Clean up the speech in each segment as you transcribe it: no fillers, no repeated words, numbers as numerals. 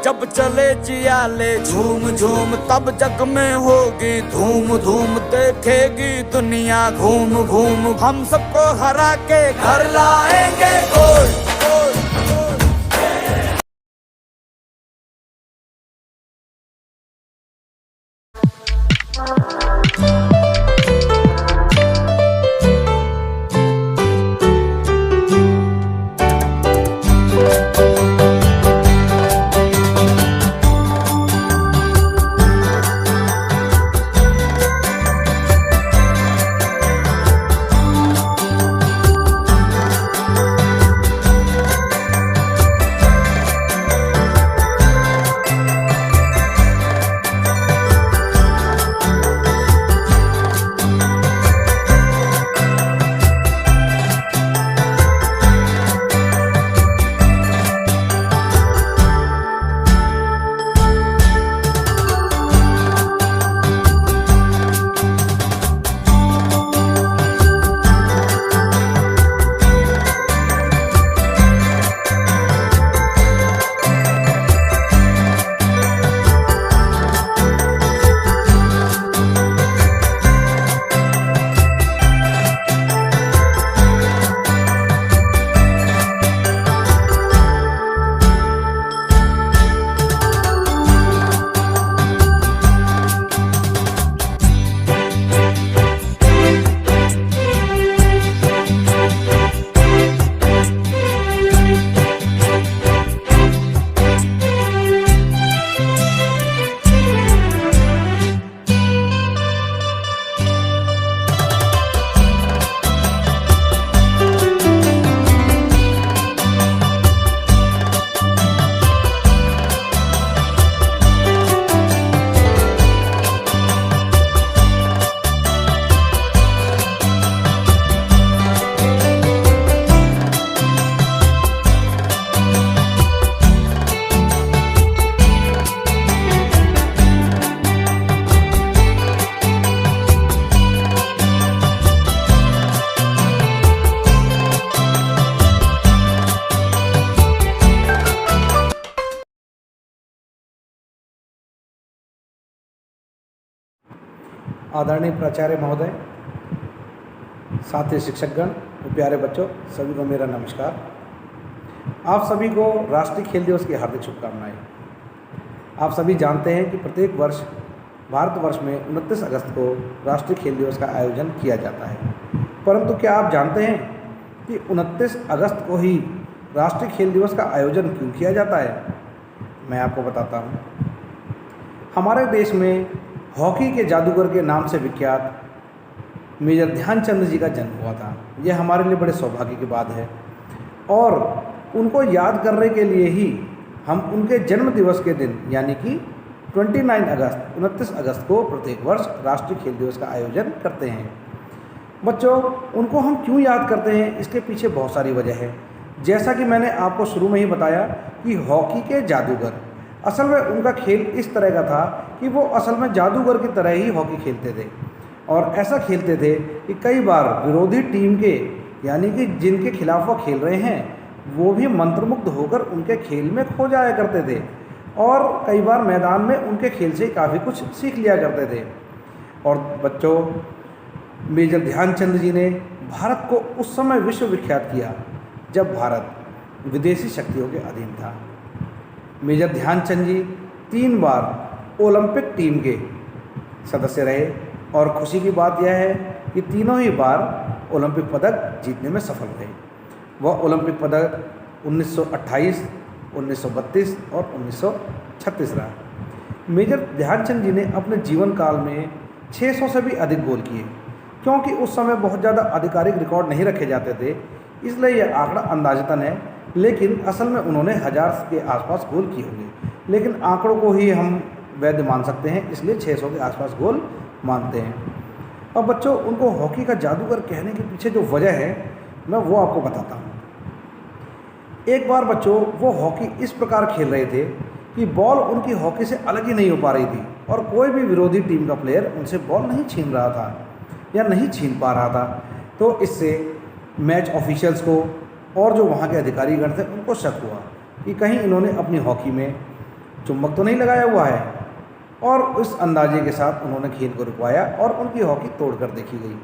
जब चले जियाले झूम झूम तब जग में होगी धूम धूम, देखेगी दुनिया घूम घूम, हम सबको हरा के घर लाएंगे गोल्ड। आदरणीय प्राचार्य महोदय, साथी शिक्षकगण, प्यारे बच्चों, सभी को मेरा नमस्कार। आप सभी को राष्ट्रीय खेल दिवस की हार्दिक शुभकामनाएं। आप सभी जानते हैं कि प्रत्येक वर्ष भारतवर्ष में 29 अगस्त को राष्ट्रीय खेल दिवस का आयोजन किया जाता है, परंतु क्या आप जानते हैं कि 29 अगस्त को ही राष्ट्रीय खेल दिवस का आयोजन क्यों किया जाता है? मैं आपको बताता हूँ। हमारे देश में हॉकी के जादूगर के नाम से विख्यात मेजर ध्यानचंद जी का जन्म हुआ था। यह हमारे लिए बड़े सौभाग्य की बात है और उनको याद करने के लिए ही हम उनके जन्म दिवस के दिन यानी कि 29 अगस्त को प्रत्येक वर्ष राष्ट्रीय खेल दिवस का आयोजन करते हैं। बच्चों, उनको हम क्यों याद करते हैं, इसके पीछे बहुत सारी वजह है। जैसा कि मैंने आपको शुरू में ही बताया कि हॉकी के जादूगर, असल में उनका खेल इस तरह का था कि वो असल में जादूगर की तरह ही हॉकी खेलते थे और ऐसा खेलते थे कि कई बार विरोधी टीम के यानी कि जिनके खिलाफ वो खेल रहे हैं वो भी मंत्रमुग्ध होकर उनके खेल में खो जाया करते थे और कई बार मैदान में उनके खेल से काफ़ी कुछ सीख लिया करते थे। और बच्चों, मेजर ध्यानचंद जी ने भारत को उस समय विश्व विख्यात किया जब भारत विदेशी शक्तियों के अधीन था। मेजर ध्यानचंद जी 3 बार ओलंपिक टीम के सदस्य रहे और खुशी की बात यह है कि तीनों ही बार ओलंपिक पदक जीतने में सफल रहे। वह ओलंपिक पदक 1928, 1932 और 1936 रहा। मेजर ध्यानचंद जी ने अपने जीवन काल में 600 से भी अधिक गोल किए। क्योंकि उस समय बहुत ज़्यादा आधिकारिक रिकॉर्ड नहीं रखे जाते थे, इसलिए यह आंकड़ा अंदाजतन है, लेकिन असल में उन्होंने 1000 के आसपास गोल किए होंगे। लेकिन आंकड़ों को ही हम वैध मान सकते हैं, इसलिए 600 के आसपास गोल मानते हैं। अब बच्चों, उनको हॉकी का जादूगर कहने के पीछे जो वजह है मैं वो आपको बताता हूँ। एक बार बच्चों, वो हॉकी इस प्रकार खेल रहे थे कि बॉल उनकी हॉकी से अलग ही नहीं हो पा रही थी और कोई भी विरोधी टीम का प्लेयर उनसे बॉल नहीं छीन रहा था या नहीं छीन पा रहा था। तो इससे मैच ऑफिशियल्स को और जो वहाँ के अधिकारीगण थे उनको शक हुआ कि कहीं इन्होंने अपनी हॉकी में चुंबक तो नहीं लगाया हुआ है। और उस अंदाजे के साथ उन्होंने खेल को रुकवाया और उनकी हॉकी तोड़कर देखी गई,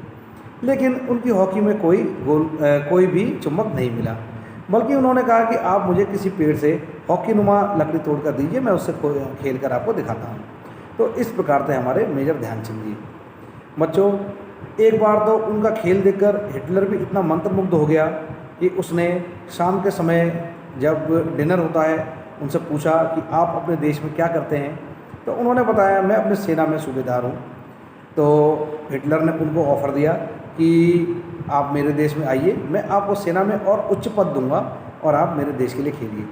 लेकिन उनकी हॉकी में कोई भी चुंबक नहीं मिला, बल्कि उन्होंने कहा कि आप मुझे किसी पेड़ से हॉकी नुमा लकड़ी तोड़कर दीजिए, मैं उससे खेल कर आपको दिखाता हूँ। तो इस प्रकार से हमारे मेजर ध्यानचंद जी। बच्चों, एक बार तो उनका खेल देखकर हिटलर भी इतना मंत्रमुग्ध हो गया कि उसने शाम के समय जब डिनर होता है उनसे पूछा कि आप अपने देश में क्या करते हैं। तो उन्होंने बताया, मैं अपने सेना में सूबेदार हूँ। तो हिटलर ने उनको ऑफ़र दिया कि आप मेरे देश में आइए, मैं आपको सेना में और उच्च पद दूंगा और आप मेरे देश के लिए खेलिए।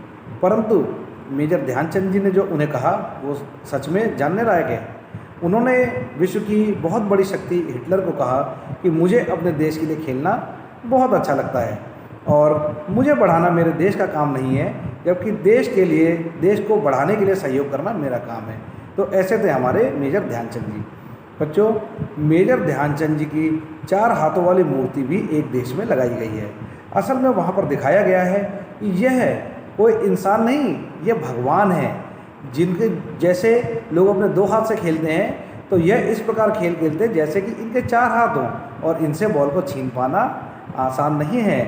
परंतु मेजर ध्यानचंद जी ने जो उन्हें कहा वो सच में जानने लायक है। उन्होंने विश्व की बहुत बड़ी शक्ति हिटलर को कहा कि मुझे अपने देश के लिए खेलना बहुत अच्छा लगता है और मुझे बढ़ाना मेरे देश का काम नहीं है, जबकि देश के लिए, देश को बढ़ाने के लिए सहयोग करना मेरा काम है। तो ऐसे थे हमारे मेजर ध्यानचंद जी। बच्चों, मेजर ध्यानचंद जी की 4 हाथों वाली मूर्ति भी एक देश में लगाई गई है। असल में वहाँ पर दिखाया गया है कि यह कोई इंसान नहीं, यह भगवान है, जिनके जैसे लोग अपने 2 हाथ से खेलते हैं, तो यह इस प्रकार खेल खेलते हैं जैसे कि इनके 4 हाथ हों और इनसे बॉल को छीन पाना आसान नहीं है।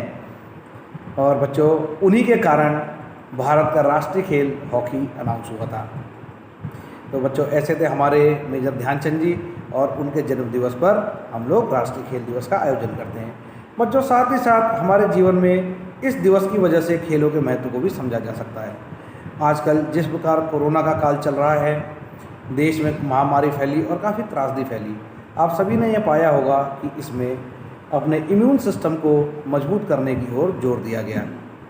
और बच्चों, उन्हीं के कारण भारत का राष्ट्रीय खेल हॉकी अनाउंस हुआ था। तो बच्चों, ऐसे थे हमारे मेजर ध्यानचंद जी और उनके जन्म दिवस पर हम लोग राष्ट्रीय खेल दिवस का आयोजन करते हैं। बच्चों, साथ ही साथ हमारे जीवन में इस दिवस की वजह से खेलों के महत्व को भी समझा जा सकता है। आजकल जिस प्रकार कोरोना का काल चल रहा है, देश में महामारी फैली और काफ़ी त्रासदी फैली। आप सभी ने यह पाया होगा कि इसमें अपने इम्यून सिस्टम को मजबूत करने की ओर जोर दिया गया,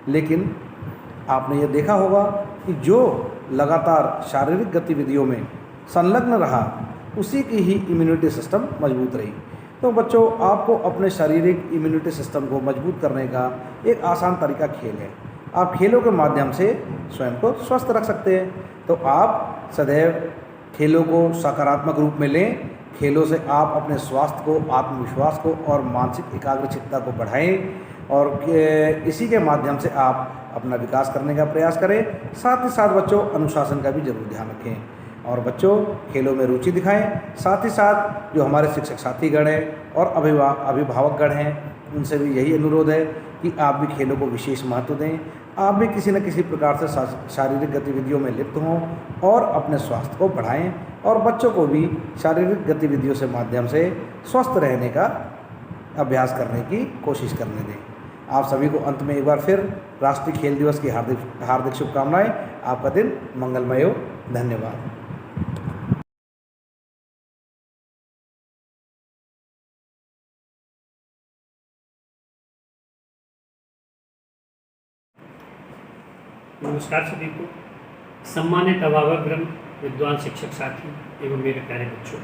लेकिन आपने ये देखा होगा कि जो लगातार शारीरिक गतिविधियों में संलग्न रहा, उसी की ही इम्यूनिटी सिस्टम मजबूत रही। तो बच्चों, आपको अपने शारीरिक इम्यूनिटी सिस्टम को मजबूत करने का एक आसान तरीका खेल है। आप खेलों के माध्यम से स्वयं को स्वस्थ रख सकते हैं। तो आप सदैव खेलों को सकारात्मक रूप में लें। खेलों से आप अपने स्वास्थ्य को, आत्मविश्वास को और मानसिक एकाग्रचित्ता को बढ़ाएं और इसी के माध्यम से आप अपना विकास करने का प्रयास करें। साथ ही साथ बच्चों, अनुशासन का भी जरूर ध्यान रखें और बच्चों, खेलों में रुचि दिखाएं। साथ ही साथ जो हमारे शिक्षक साथीगण हैं और अभिभावकगण हैं, उनसे भी यही अनुरोध है कि आप भी खेलों को विशेष महत्व दें। आप भी किसी न किसी प्रकार से शारीरिक गतिविधियों में लिप्त हों और अपने स्वास्थ्य को बढ़ाएं और बच्चों को भी शारीरिक गतिविधियों से माध्यम से स्वस्थ रहने का अभ्यास करने की कोशिश करने दें। आप सभी को अंत में एक बार फिर राष्ट्रीय खेल दिवस की हार्दिक शुभकामनाएं। आपका दिन मंगलमय हो। धन्यवाद। नमस्कार सभी को। सम्मानित अभिभावकगण, विद्वान शिक्षक साथी एवं मेरे प्यारे बच्चों,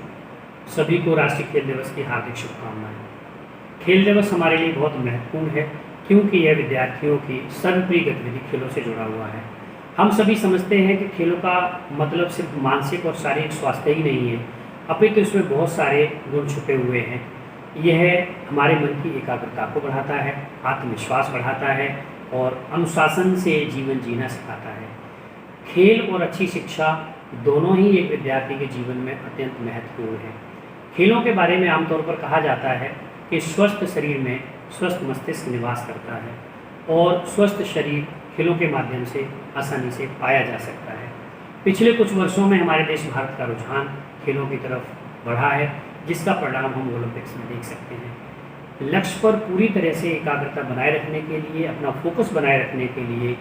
सभी को राष्ट्रीय खेल दिवस की हार्दिक शुभकामनाएं। खेल दिवस हमारे लिए बहुत महत्वपूर्ण है क्योंकि यह विद्यार्थियों की सर्वप्रिय गतिविधि खेलों से जुड़ा हुआ है। हम सभी समझते हैं कि खेलों का मतलब सिर्फ मानसिक और शारीरिक स्वास्थ्य ही नहीं है, अपितु इसमें बहुत सारे गुण छुपे हुए हैं। यह हमारे मन की एकाग्रता को बढ़ाता है, आत्मविश्वास बढ़ाता है और अनुशासन से जीवन जीना सिखाता है। खेल और अच्छी शिक्षा दोनों ही एक विद्यार्थी के जीवन में अत्यंत महत्वपूर्ण है। खेलों के बारे में आमतौर पर कहा जाता है कि स्वस्थ शरीर में स्वस्थ मस्तिष्क निवास करता है और स्वस्थ शरीर खेलों के माध्यम से आसानी से पाया जा सकता है। पिछले कुछ वर्षों में हमारे देश भारत का रुझान खेलों की तरफ बढ़ा है, जिसका परिणाम हम ओलंपिक्स में देख सकते हैं। लक्ष्य पर पूरी तरह से एकाग्रता बनाए रखने के लिए, अपना फोकस बनाए रखने के लिए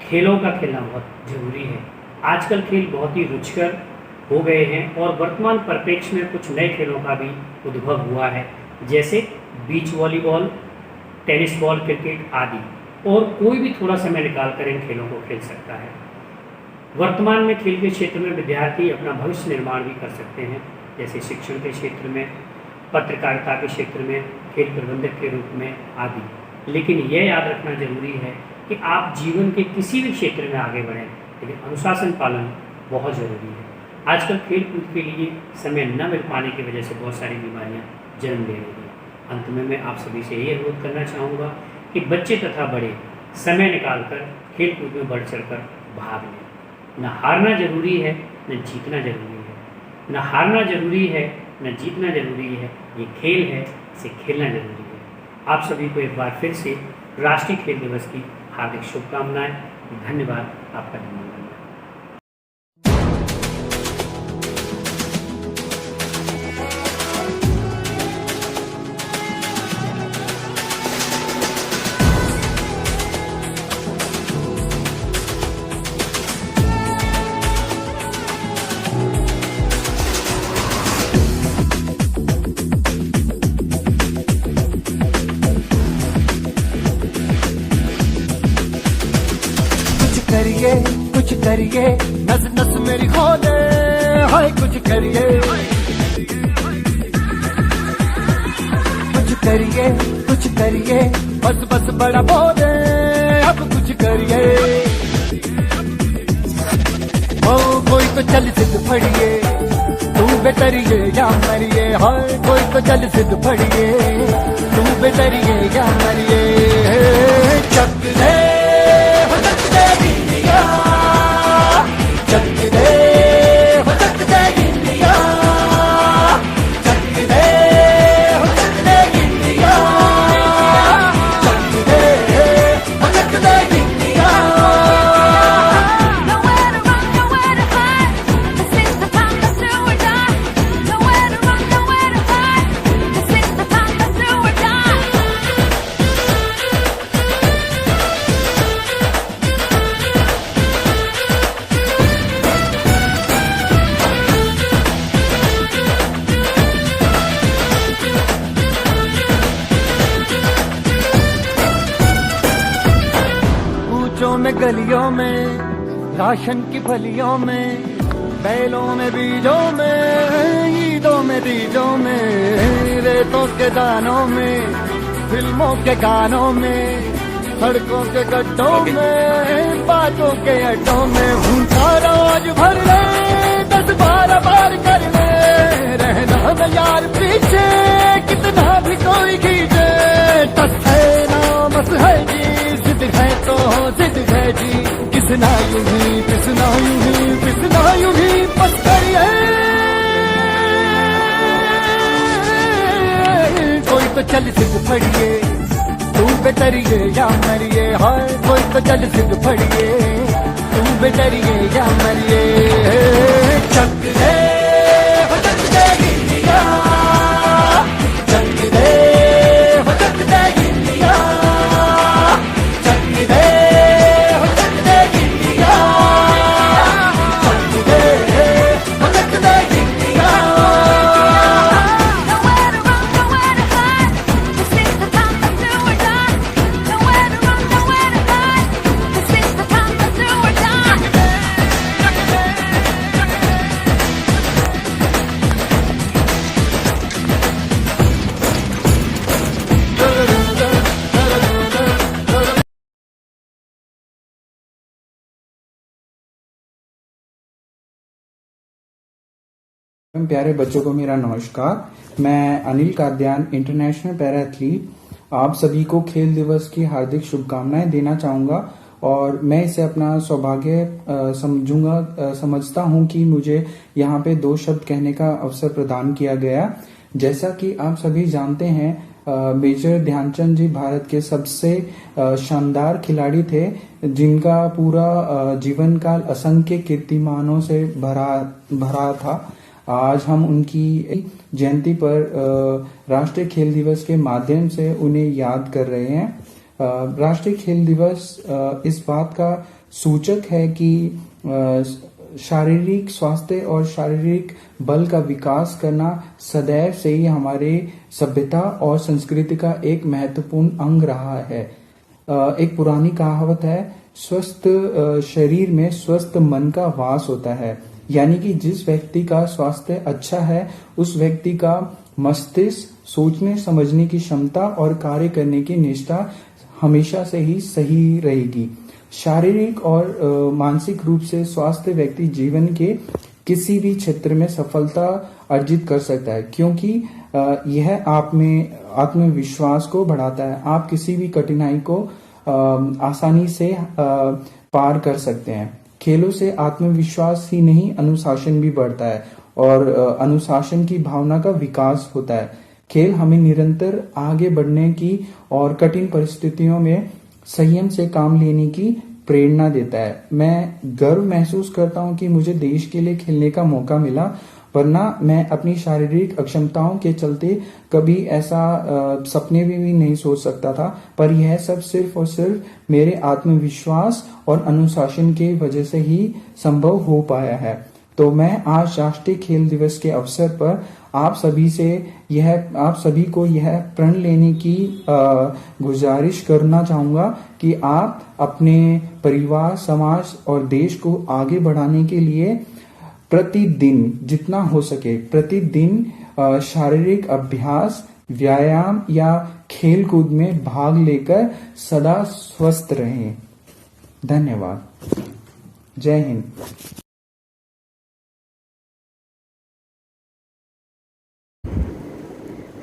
खेलों का खेलना बहुत जरूरी है। आजकल खेल बहुत ही रुचिकर हो गए हैं और वर्तमान परिप्रेक्ष्य में कुछ नए खेलों का भी उद्भव हुआ है, जैसे beach volleyball, tennis ball, cricket आदि, और कोई भी थोड़ा समय निकालकर इन खेलों को खेल सकता है। वर्तमान में खेल के क्षेत्र में विद्यार्थी अपना भविष्य निर्माण भी कर सकते हैं, जैसे शिक्षण के क्षेत्र में, पत्रकारिता के क्षेत्र में, खेल प्रबंधक के रूप में आदि। लेकिन यह याद रखना जरूरी है कि आप जीवन के किसी भी क्षेत्र में आगे बढ़ें, लेकिन अनुशासन पालन बहुत ज़रूरी है। आजकल खेल कूद के लिए समय न मिल पाने की वजह से बहुत सारी बीमारियां जन्म ले रही हैं। अंत में मैं आप सभी से यही अनुरोध करना चाहूँगा कि बच्चे तथा बड़े समय निकालकर खेल कूद में बढ़ चढ़कर भाग लें। न हारना जरूरी है न जीतना जरूरी है, न हारना जरूरी है न जीतना जरूरी है, ये खेल है, इसे खेलना जरूरी है। आप सभी को एक बार फिर से राष्ट्रीय खेल दिवस की हार्दिक शुभकामनाएं। धन्यवाद, आपका धन्यवाद। कुछ करिए नस नस मेरी खोले, हाय कुछ करिए, कुछ करिए बस बस बड़ा बोले, अब कुछ करिए। ओ कोई तो चल सिद्ध फड़िए, तू बेतरिए या मरिए, हाय कोई तो चल सिद्ध फड़िए, तू बेतरिए या मरिए। चक दे में गलियों में, राशन की फलियों में, बैलों में बीजों में, ईदों में दीजों में, रेतों के दानों में, फिल्मों के गानों में, सड़कों के गड्ढों में, बातों के अड्डों में, भूखा रोज भर ले 10-12 बार कर ले, रहना में यार पीछे कितना भी कोई खींचे, तस है नामस है जी, जिद है तो जिद है जी, किसना यूं ही पिसना यूं ही पिसना यूं ही बस करिए। कोई तो चल सिद्ध फड़िए, तू बेतरिए या मरिए, हाय कोई तो चल सिद्ध फड़िए, तू बेतरिए या मरिए। चक दे गिल्लिया, चक दे गिल्लिया, चक दे गिल्लिया, चक दे गिल्लिया। Nowhere to run, nowhere to hide. This is the time to do or die. Nowhere to run, nowhere to hide. This is the time to do or die. प्यारे बच्चों को मेरा नमस्कार। मैं Anil Kadyan, international para athlete, आप सभी को खेल दिवस की हार्दिक शुभकामनाएं देना चाहूंगा और मैं इसे अपना सौभाग्य समझता हूं कि मुझे यहाँ पे 2 शब्द कहने का अवसर प्रदान किया गया। जैसा कि आप सभी जानते हैं, मेजर ध्यानचंद जी भारत के सबसे शानदार खिलाड़ी थे, जिनका पूरा जीवन काल असंख्य कीर्तिमानों से भरा था। आज हम उनकी जयंती पर राष्ट्रीय खेल दिवस के माध्यम से उन्हें याद कर रहे हैं। राष्ट्रीय खेल दिवस इस बात का सूचक है कि शारीरिक स्वास्थ्य और शारीरिक बल का विकास करना सदैव से ही हमारे सभ्यता और संस्कृति का एक महत्वपूर्ण अंग रहा है। एक पुरानी कहावत है, स्वस्थ शरीर में स्वस्थ मन का वास होता है, यानी कि जिस व्यक्ति का स्वास्थ्य अच्छा है उस व्यक्ति का मस्तिष्क, सोचने समझने की क्षमता और कार्य करने की निष्ठा हमेशा से ही सही रहेगी। शारीरिक और मानसिक रूप से स्वस्थ व्यक्ति जीवन के किसी भी क्षेत्र में सफलता अर्जित कर सकता है, क्योंकि यह आप में आत्मविश्वास को बढ़ाता है। आप किसी भी कठिनाई को आसानी से पार कर सकते हैं। खेलों से आत्मविश्वास ही नहीं, अनुशासन भी बढ़ता है और अनुशासन की भावना का विकास होता है। खेल हमें निरंतर आगे बढ़ने की और कठिन परिस्थितियों में संयम से काम लेने की प्रेरणा देता है। मैं गर्व महसूस करता हूं कि मुझे देश के लिए खेलने का मौका मिला, वरना मैं अपनी शारीरिक अक्षमताओं के चलते कभी ऐसा सपने में भी नहीं सोच सकता था। पर यह सब सिर्फ और सिर्फ मेरे आत्मविश्वास और अनुशासन के वजह से ही संभव हो पाया है। तो मैं आज राष्ट्रीय खेल दिवस के अवसर पर आप सभी को यह प्रण लेने की गुजारिश करना चाहूंगा कि आप अपने परिवार, समाज और देश को आगे बढ़ाने के लिए प्रतिदिन जितना हो सके प्रतिदिन शारीरिक अभ्यास, व्यायाम या खेल कूद में भाग लेकर सदा स्वस्थ रहें। धन्यवाद। जय Hind.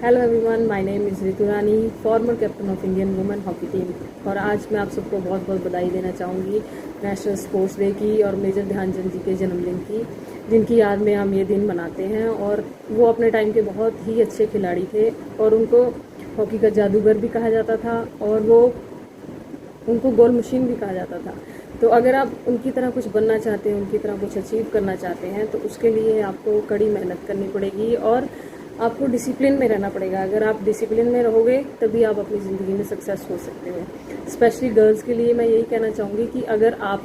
Hello everyone, my name is Ritu Rani, former captain of Indian women hockey team. और आज मैं आप सबको बहुत बहुत बधाई देना चाहूँगी नेशनल स्पोर्ट्स डे की और मेजर ध्यानचंद जी के जन्मदिन की, जिनकी याद में हम ये दिन मनाते हैं। और वो अपने टाइम के बहुत ही अच्छे खिलाड़ी थे और उनको हॉकी का जादूगर भी कहा जाता था और उनको गोल मशीन भी कहा जाता था। तो अगर आप उनकी तरह कुछ बनना चाहते हैं, उनकी तरह कुछ अचीव करना चाहते हैं, तो उसके लिए आपको कड़ी मेहनत करनी पड़ेगी और आपको डिसिप्लिन में रहना पड़ेगा। अगर आप डिसिप्लिन में रहोगे तभी आप अपनी ज़िंदगी में सक्सेस हो सकते हो। स्पेशली गर्ल्स के लिए मैं यही कहना चाहूँगी कि अगर आप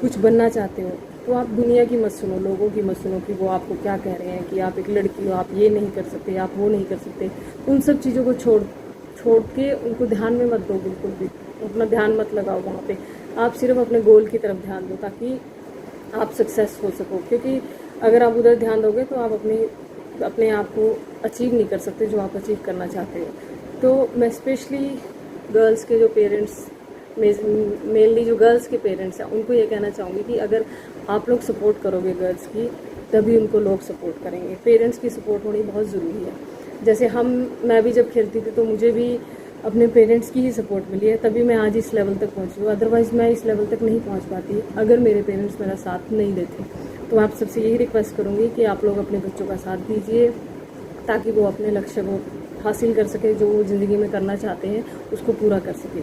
कुछ बनना चाहते हो तो आप दुनिया की मत सुनो, लोगों की मत सुनो कि वो आपको क्या कह रहे हैं कि आप एक लड़की हो, आप ये नहीं कर सकते, आप वो नहीं कर सकते। उन सब चीज़ों को छोड़ के उनको ध्यान में मत दो, बिल्कुल भी अपना ध्यान मत लगाओ वहाँ पे। आप सिर्फ अपने गोल की तरफ ध्यान दो ताकि आप सक्सेस हो सको, क्योंकि अगर आप उधर ध्यान दोगे तो आप अपने आप को अचीव नहीं कर सकते जो आप अचीव करना चाहते हो। तो मैं स्पेशली गर्ल्स के जो पेरेंट्स, मेनली जो गर्ल्स के पेरेंट्स हैं, उनको ये कहना चाहूँगी कि अगर आप लोग सपोर्ट करोगे गर्ल्स की, तभी उनको लोग सपोर्ट करेंगे। पेरेंट्स की सपोर्ट होनी बहुत ज़रूरी है। जैसे मैं भी जब खेलती थी तो मुझे भी अपने पेरेंट्स की ही सपोर्ट मिली है, तभी मैं आज इस लेवल तक पहुँची हूँ। अदरवाइज़ मैं इस लेवल तक नहीं पहुँच पाती अगर मेरे पेरेंट्स मेरा साथ नहीं देते। तो आप सबसे यही रिक्वेस्ट करूँगी कि आप लोग अपने बच्चों का साथ दीजिए ताकि वो अपने लक्ष्य को हासिल कर सके, जो वो ज़िंदगी में करना चाहते हैं उसको पूरा कर सके।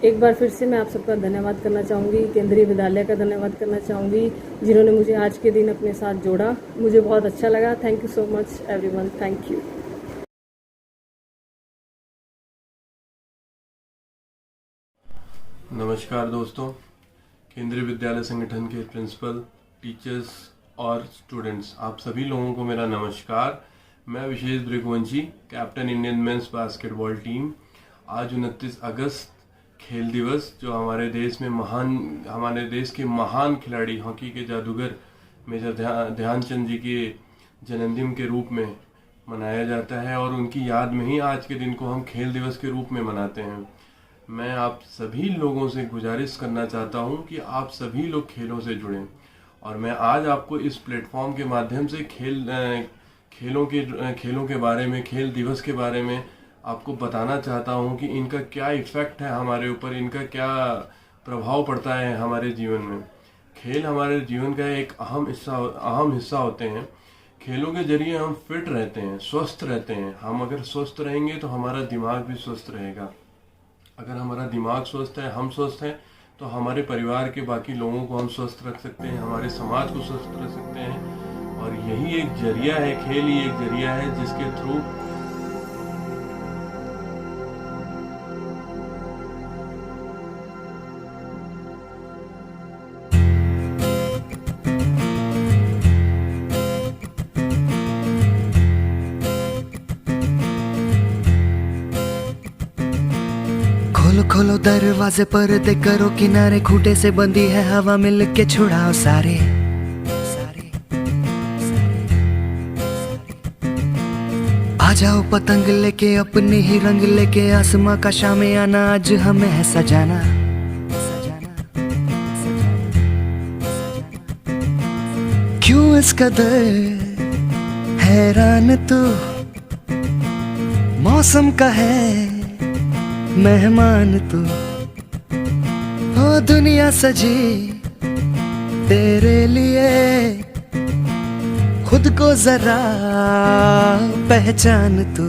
एक बार फिर से मैं आप सबका धन्यवाद करना चाहूँगी, केंद्रीय विद्यालय का धन्यवाद करना चाहूँगी जिन्होंने मुझे आज के दिन अपने साथ जोड़ा। मुझे बहुत अच्छा लगा। Thank you so much everyone, thank you. नमस्कार दोस्तों, केंद्रीय विद्यालय संगठन के प्रिंसिपल, टीचर्स और स्टूडेंट्स, आप सभी लोगों को मेरा नमस्कार। मैं Vishesh Bhriguvanshi, captain Indian men's basketball team. आज 29 अगस्त खेल दिवस, जो हमारे देश के महान खिलाड़ी, हॉकी के जादूगर मेजर ध्यानचंद जी के जन्मदिन के रूप में मनाया जाता है और उनकी याद में ही आज के दिन को हम खेल दिवस के रूप में मनाते हैं। मैं आप सभी लोगों से गुजारिश करना चाहता हूं कि आप सभी लोग खेलों से जुड़ें और मैं आज आपको इस प्लेटफॉर्म के माध्यम से खेलों के बारे में, खेल दिवस के बारे में आपको बताना चाहता हूं कि इनका क्या इफ़ेक्ट है हमारे ऊपर, इनका क्या प्रभाव पड़ता है हमारे जीवन में। खेल हमारे जीवन का एक अहम हिस्सा होते हैं। खेलों के जरिए हम फिट रहते हैं, स्वस्थ रहते हैं। हम अगर स्वस्थ रहेंगे तो हमारा दिमाग भी स्वस्थ रहेगा। अगर हमारा दिमाग स्वस्थ है, हम स्वस्थ हैं, तो हमारे परिवार के बाकी लोगों को हम स्वस्थ रख सकते हैं, हमारे समाज को स्वस्थ रख सकते हैं। और यही एक जरिया है, खेल ही एक जरिया है जिसके थ्रू खोलो दरवाजे पर्दे करो किनारे, खूंटे से बंदी है हवा मिल के छुड़ाओ सारे। आ जाओ पतंग लेके अपने ही रंग लेके, आसमां का शामे आना आज हमें है सजाना। क्यों इस कदर हैरान तू, मौसम का है मेहमान तू। हो दुनिया सजी तेरे लिए खुद को जरा पहचान तू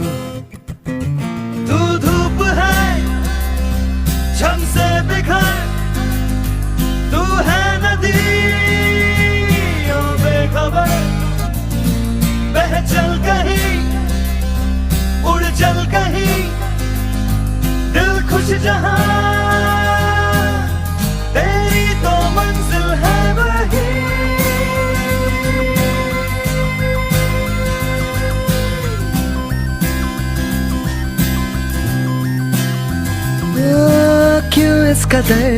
धूप है झम से बिखर, तू है नदी ओ बेखबर, बह चल कहीं उड़ चल कहीं, दिल खुश जहां तेरी तो मंजिल है वही। क्यों इस कदर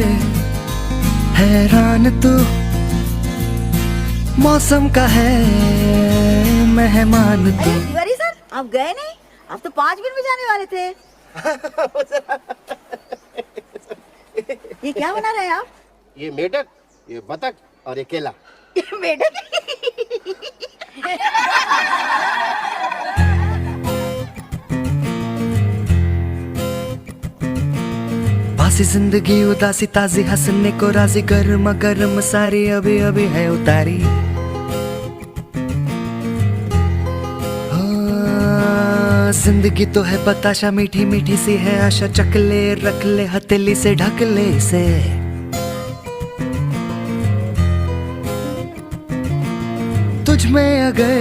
हैरान तू, मौसम का है मेहमान तू। अरे तिवारी सर, आप गए नहीं? आप तो 5 मिनट में जाने वाले थे। ये क्या बना रहे हैं आप? ये मेढक, ये बतख और ये केला। मेढक? बासी जिंदगी उदासी ताजी हंसने को राजी, गर्मा गर्म सारी अभी अभी है उतारी। जिंदगी तो है बताशा, मीठी मीठी सी है आशा, चकले रख ले हथेली से ढक ले इसे। तुझ में अगर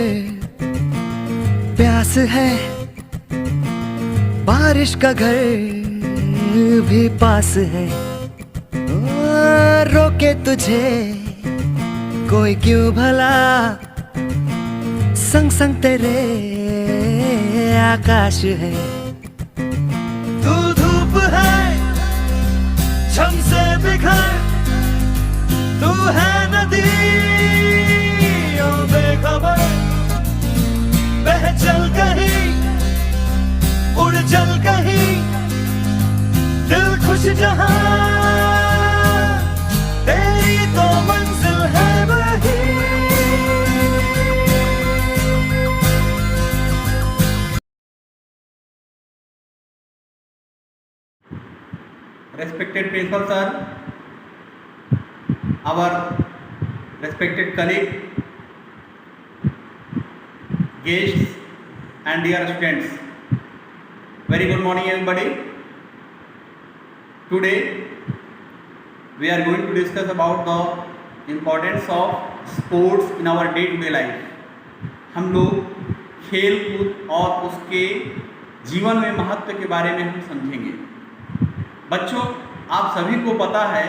प्यास है, बारिश का घर भी पास है, रोके तुझे कोई क्यों भला, संग संग तेरे आकाश है। तू धूप है झम से बिखर, तू है नदी ओ बेखबर, बह चल कहीं उड़ चल कहीं, दिल खुश जहां तेरी तो मंजिल है वही। Respected principal sir, our respected colleague, guests and dear students, very good morning everybody. Today we are going to discuss about the importance of sports in our day-to-day life. हम लोग खेल कूद और उसके जीवन में महत्व के बारे में हम समझेंगे। बच्चों, आप सभी को पता है,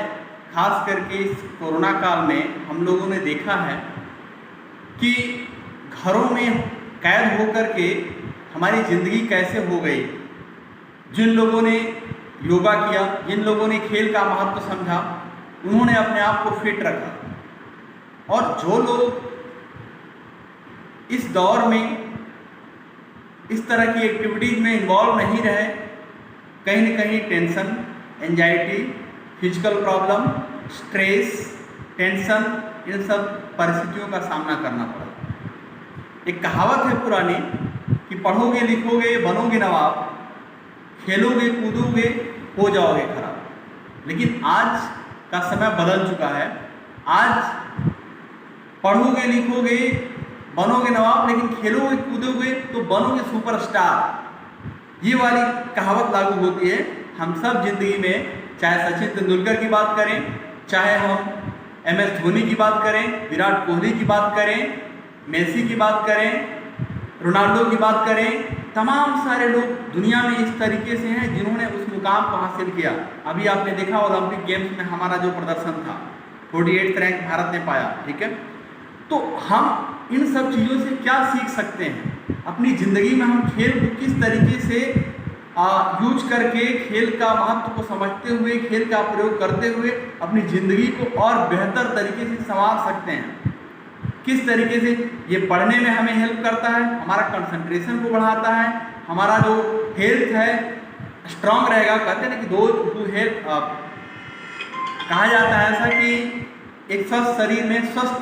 खास करके इस कोरोना काल में हम लोगों ने देखा है कि घरों में कैद होकर के हमारी ज़िंदगी कैसे हो गई। जिन लोगों ने योगा किया, जिन लोगों ने खेल का महत्व समझा, उन्होंने अपने आप को फिट रखा, और जो लोग इस दौर में इस तरह की एक्टिविटीज़ में इन्वॉल्व नहीं रहे, कहीं न कहीं tension, anxiety, physical problem, stress, tension, इन सब परिस्थितियों का सामना करना पड़ा। एक कहावत है पुरानी कि पढ़ोगे लिखोगे बनोगे नवाब, खेलोगे कूदोगे हो जाओगे खराब। लेकिन आज का समय बदल चुका है। आज पढ़ोगे लिखोगे बनोगे नवाब, लेकिन खेलोगे कूदोगे तो बनोगे सुपरस्टार। ये वाली कहावत लागू होती है हम सब जिंदगी में, चाहे सचिन तेंदुलकर की बात करें, चाहे हम MS धोनी की बात करें, विराट कोहली की बात करें, मेसी की बात करें, रोनाल्डो की बात करें, तमाम सारे लोग दुनिया में इस तरीके से हैं जिन्होंने उस मुकाम को हासिल किया। अभी आपने देखा ओलंपिक गेम्स में हमारा जो प्रदर्शन था, 48th रैंक भारत ने पाया, ठीक है। तो हम इन सब चीज़ों से क्या सीख सकते हैं अपनी ज़िंदगी में? हम खेल को किस तरीके से यूज करके, खेल का महत्व को समझते हुए, खेल का प्रयोग करते हुए अपनी ज़िंदगी को और बेहतर तरीके से संवार सकते हैं। किस तरीके से ये पढ़ने में हमें हेल्प करता है, हमारा कंसंट्रेशन को बढ़ाता है, हमारा जो हेल्थ है स्ट्रांग रहेगा। कहते हैं ना कि दो हेल्थ, कहा जाता है ऐसा कि एक स्वस्थ शरीर में स्वस्थ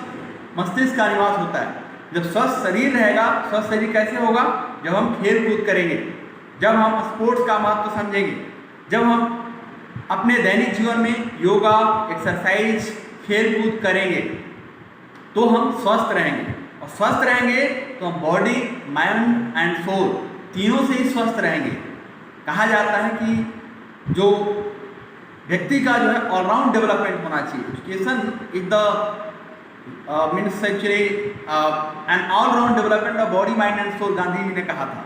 मस्तिष्क का निवास होता है। जब स्वस्थ शरीर रहेगा, स्वस्थ शरीर कैसे होगा? जब हम खेल कूद करेंगे, जब हम स्पोर्ट्स का महत्व समझेंगे, जब हम अपने दैनिक जीवन में योगा, एक्सरसाइज, खेल कूद करेंगे, तो हम स्वस्थ रहेंगे, और स्वस्थ रहेंगे तो हम बॉडी, माइंड एंड सोल तीनों से ही स्वस्थ रहेंगे। कहा जाता है कि जो व्यक्ति का जो है ऑलराउंड डेवलपमेंट होना चाहिए। Education is the means actually an all round development of body, mind and soul, Gandhi ji ने कहा था।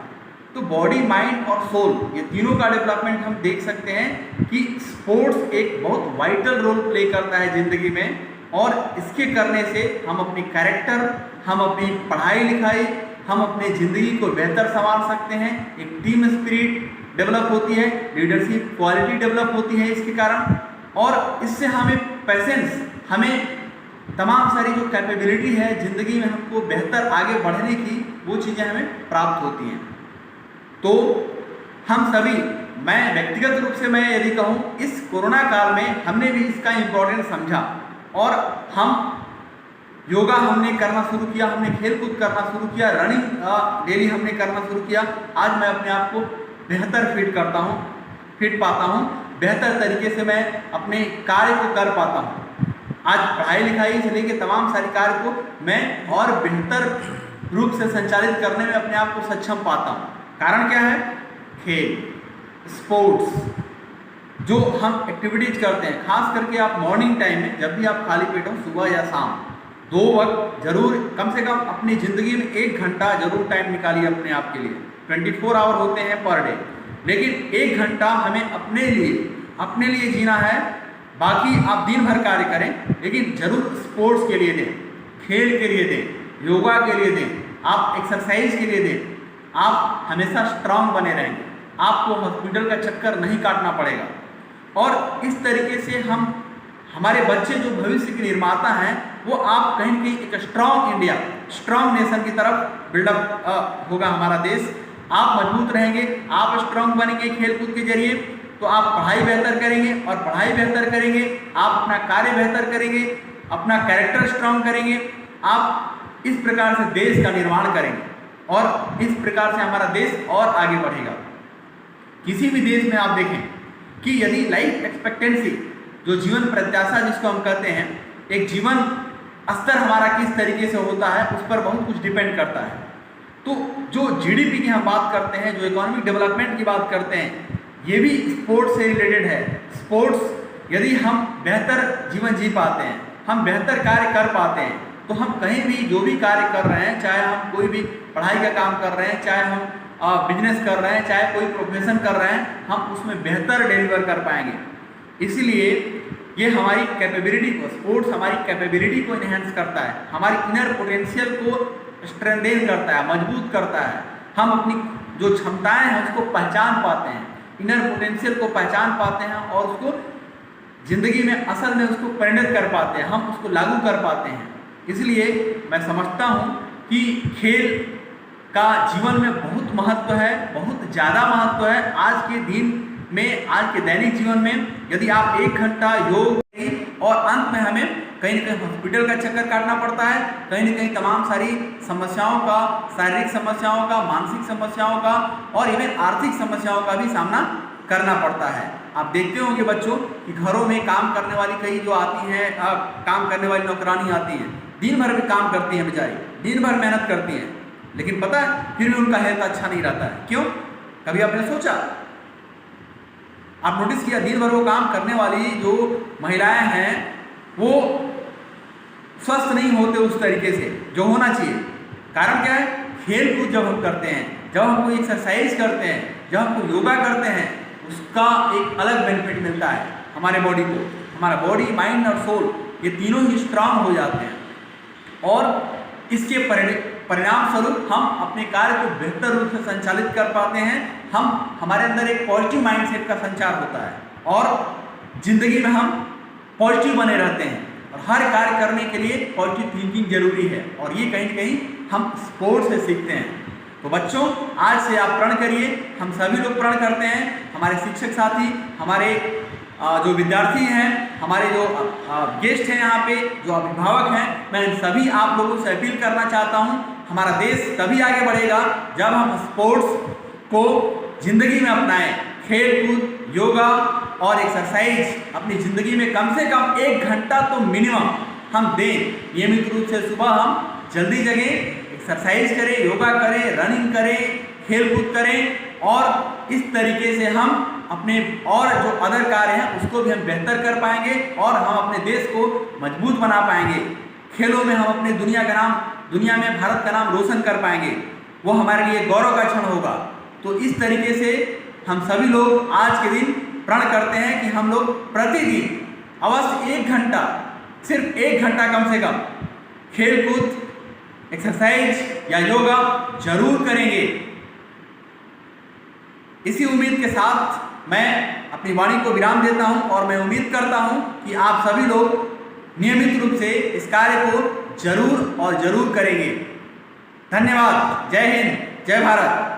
तो बॉडी, माइंड और सोल, ये तीनों का डेवलपमेंट हम देख सकते हैं कि स्पोर्ट्स एक बहुत वाइटल रोल प्ले करता है ज़िंदगी में, और इसके करने से हम अपनी कैरेक्टर, हम अपनी पढ़ाई लिखाई, हम अपने ज़िंदगी को बेहतर संवार सकते हैं। एक टीम स्पिरिट डेवलप होती है, लीडरशिप क्वालिटी डेवलप होती है इसके कारण, और इससे हमें पेशेंस, हमें तमाम सारी जो कैपेबिलिटी है ज़िंदगी में हमको बेहतर आगे बढ़ने की, वो चीज़ें हमें प्राप्त होती हैं। तो हम सभी, मैं व्यक्तिगत रूप से मैं यदि कहूँ, इस कोरोना काल में हमने भी इसका इम्पोर्टेंस समझा, और हम योगा हमने करना शुरू किया, हमने खेल कूद करना शुरू किया, रनिंग डेली हमने करना शुरू किया। आज मैं अपने आप को बेहतर फिट पाता हूँ, बेहतर तरीके से मैं अपने कार्य को कर पाता हूँ। आज पढ़ाई लिखाई से लेकर तमाम सारी कार्य को मैं और बेहतर रूप से संचालित करने में अपने आप को सक्षम पाता हूँ। कारण क्या है? खेल, स्पोर्ट्स, जो हम एक्टिविटीज करते हैं, खास करके आप मॉर्निंग टाइम में, जब भी आप खाली पेट हो, सुबह या शाम, 2 वक्त जरूर कम से कम अपनी ज़िंदगी में 1 घंटा जरूर टाइम निकालिए अपने आप के लिए। 24 आवर होते हैं पर डे, लेकिन 1 घंटा हमें अपने लिए जीना है। बाकी आप दिन भर कार्य करें, लेकिन जरूर स्पोर्ट्स के लिए दें, खेल के लिए दें, योगा के लिए दें, आप एक्सरसाइज के लिए दें। आप हमेशा स्ट्रांग बने रहेंगे, आपको हॉस्पिटल का चक्कर नहीं काटना पड़ेगा, और इस तरीके से हम, हमारे बच्चे जो भविष्य के निर्माता हैं, वो आप कहीं न कहीं एक स्ट्रांग इंडिया, स्ट्रांग नेशन की तरफ बिल्डअप होगा हमारा देश। आप मजबूत रहेंगे, आप स्ट्रांग बनेंगे खेल कूद के जरिए, तो आप पढ़ाई बेहतर करेंगे, और पढ़ाई बेहतर करेंगे आप अपना कार्य बेहतर करेंगे, अपना कैरेक्टर स्ट्रांग करेंगे। आप इस प्रकार से देश का निर्माण करेंगे, और इस प्रकार से हमारा देश और आगे बढ़ेगा। किसी भी देश में आप देखें कि यदि लाइफ एक्सपेक्टेंसी, जो जीवन प्रत्याशा जिसको हम कहते हैं, एक जीवन स्तर हमारा किस तरीके से होता है, उस पर बहुत कुछ डिपेंड करता है। तो जो जीडीपी की हम बात करते हैं, जो इकोनॉमिक डेवलपमेंट की बात करते हैं, ये भी स्पोर्ट्स से रिलेटेड है। स्पोर्ट्स, यदि हम बेहतर जीवन जी पाते हैं, हम बेहतर कार्य कर पाते हैं, तो हम कहीं भी जो भी कार्य कर रहे हैं, चाहे हम कोई भी पढ़ाई का काम कर रहे हैं, चाहे हम बिजनेस कर रहे हैं, चाहे कोई प्रोफेशन कर रहे हैं, हम उसमें बेहतर डिलीवर कर पाएंगे। इसलिए ये हमारी कैपेबिलिटी को, स्पोर्ट्स हमारी कैपेबिलिटी को इन्हेंस करता है, हमारी इनर पोटेंशियल को स्ट्रेंथेन करता है, मजबूत करता है। हम अपनी जो क्षमताएं हैं उसको पहचान पाते हैं, इनर पोटेंशियल को पहचान पाते हैं, और उसको ज़िंदगी में असल में उसको परिणत कर पाते हैं, हम उसको लागू कर पाते हैं। इसलिए मैं समझता हूँ कि खेल का जीवन में बहुत महत्व है, बहुत ज़्यादा महत्व है। आज के दिन में, आज के दैनिक जीवन में यदि आप 1 घंटा योग, और अंत में हमें कहीं न कहीं हॉस्पिटल का चक्कर काटना पड़ता है, कहीं न कहीं तमाम सारी समस्याओं का, शारीरिक समस्याओं का, मानसिक समस्याओं का, और इवन आर्थिक समस्याओं का भी सामना करना पड़ता है। आप देखते होंगे बच्चों कि घरों में काम करने वाली कई जो आती हैं, काम करने वाली नौकरानी आती हैं, दिन भर भी काम करती हैं बेचारी, दिन भर मेहनत करती हैं, लेकिन पता है फिर भी उनका हेल्थ अच्छा नहीं रहता है। क्यों? कभी आपने सोचा, आप नोटिस किया, दिन भर वो काम करने वाली जो महिलाएं हैं, वो स्वस्थ नहीं होते उस तरीके से जो होना चाहिए। कारण क्या है? खेल कूद जब हम करते हैं, जब हम कोई एक्सरसाइज करते हैं, जब हम कोई योगा करते हैं, उसका एक अलग बेनिफिट मिलता है हमारे बॉडी को। हमारा बॉडी, माइंड और सोल, ये तीनों ही स्ट्रांग हो जाते हैं, और इसके परिणाम स्वरूप हम अपने कार्य को बेहतर रूप से संचालित कर पाते हैं। हमारे अंदर एक पॉजिटिव माइंडसेट का संचार होता है, और जिंदगी में हम पॉजिटिव बने रहते हैं, और हर कार्य करने के लिए पॉजिटिव थिंकिंग जरूरी है, और ये कहीं न कहीं हम स्पोर्ट्स से सीखते हैं। तो बच्चों, आज से आप प्रण करिए, हम सभी लोग प्रण करते हैं, हमारे शिक्षक साथी, हमारे जो विद्यार्थी हैं, हमारे जो गेस्ट हैं यहाँ पे, जो अभिभावक हैं, मैं इन सभी आप लोगों से अपील करना चाहता हूँ, हमारा देश तभी आगे बढ़ेगा जब हम स्पोर्ट्स को जिंदगी में अपनाएं। खेल कूद, योगा और एक्सरसाइज अपनी ज़िंदगी में कम से कम 1 घंटा तो मिनिमम हम दें। नियमित रूप से सुबह हम जल्दी जगें, एक्सरसाइज करें, योगा करें, रनिंग करें, खेल कूद करें और इस तरीके से हम अपने और जो अदर कार्य हैं उसको भी हम बेहतर कर पाएंगे और हम अपने देश को मजबूत बना पाएंगे। खेलों में हम अपने दुनिया में भारत का नाम रोशन कर पाएंगे, वो हमारे लिए गौरव का क्षण होगा। तो इस तरीके से हम सभी लोग आज के दिन प्रण करते हैं कि हम लोग प्रतिदिन अवश्य 1 घंटा, सिर्फ 1 घंटा कम से कम खेल कूद, एक्सरसाइज या योगा जरूर करेंगे। इसी उम्मीद के साथ मैं अपनी वाणी को विराम देता हूं और मैं उम्मीद करता हूं कि आप सभी लोग नियमित रूप से इस कार्य को जरूर और जरूर करेंगे। धन्यवाद। जय हिंद, जय भारत।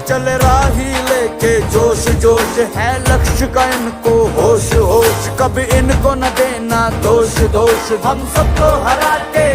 चल राही लेके जोश जोश है लक्ष्य का इनको होश होश, कभी इनको न देना दोष दोष। हम सबको हरा के